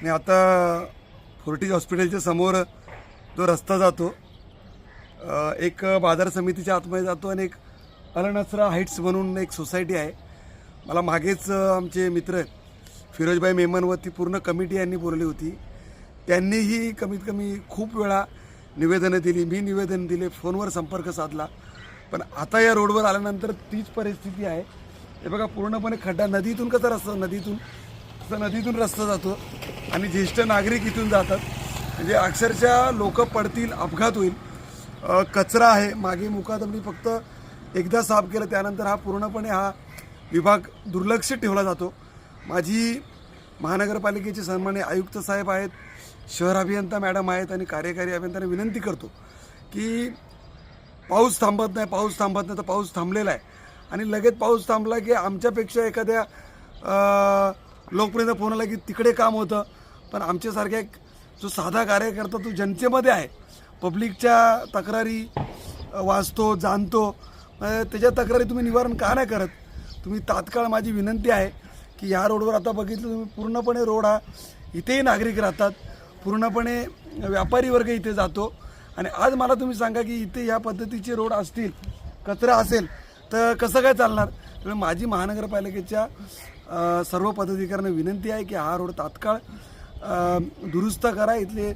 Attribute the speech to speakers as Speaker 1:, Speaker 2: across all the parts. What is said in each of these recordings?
Speaker 1: आणि आता फोर्टिज हॉस्पिटलच्या समोर जो रस्ता जातो एक बाजार समितीच्या आतमध्ये जातो आणि एक अलनसरा हाईट्स म्हणून एक सोसायटी आहे. मला मागेच आमचे मित्र फिरोजभाई मेमन व ती पूर्ण कमिटी यांनी बोलली होती. त्यांनीही कमीत कमी खूप वेळा निवेदनं दिली, मी निवेदन दिले, फोनवर संपर्क साधला. पण आता या रोडवर आल्यानंतर तीच परिस्थिती आहे. हे बघा पूर्णपणे खड्डा, नदीतून कसा रस्ता, नदीतून रस्ता जातो आणि ज्येष्ठ नागरिक इथून जातात. म्हणजे अक्षरशः लोक पडतील, अपघात होईल. कचरा आहे मागे मुकादमनी फक्त एकदा साफ केलं, त्यानंतर हा पूर्णपणे हा विभाग दुर्लक्षित ठेवला जातो. माझी महानगरपालिकेचे सन्माननीय आयुक्त साहेब आहेत, शहर अभियंता मॅडम आहेत आणि कार्यकारी अभियंत्यांना विनंती करतो की पाऊस थांबत नाही तर पाऊस थांबलेला आहे आणि लगेच पाऊस थांबला की आमच्यापेक्षा एखाद्या लोकप्रतिनिधीचा फोन आला की तिकडे काम होतं. पण आमच्यासारख्या एक जो साधा कार्यकर्ता तो जनतेमध्ये आहे, पब्लिकच्या तक्रारी वाचतो, जाणतो, त्याच्या तक्रारी तुम्ही निवारण का नाही करत? तुम्ही तात्काळ, माझी विनंती आहे की ह्या रोडवर आता बघितलं तुम्ही पूर्णपणे रोड हा, इथेही नागरिक राहतात, पूर्णपणे व्यापारी वर्ग इथे जातो. आणि आज मला तुम्ही सांगा की इथे ह्या पद्धतीचे रोड असतील, कचरा असेल तर कसं काय चालणार? त्यामुळे माझी महानगरपालिकेच्या सर्व पदाधिकाऱ्यांना विनंती आहे की हा रोड तात्काळ दुरुस्त करा, इथले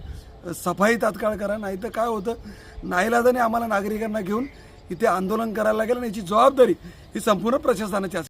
Speaker 1: सफाई तात्काळ करा. नाही तर काय होतं, नाईलाजाने आम्हाला नागरिकांना घेऊन इथे आंदोलन करायला लागेल आणि याची जबाबदारी ही संपूर्ण प्रशासनाची असेल.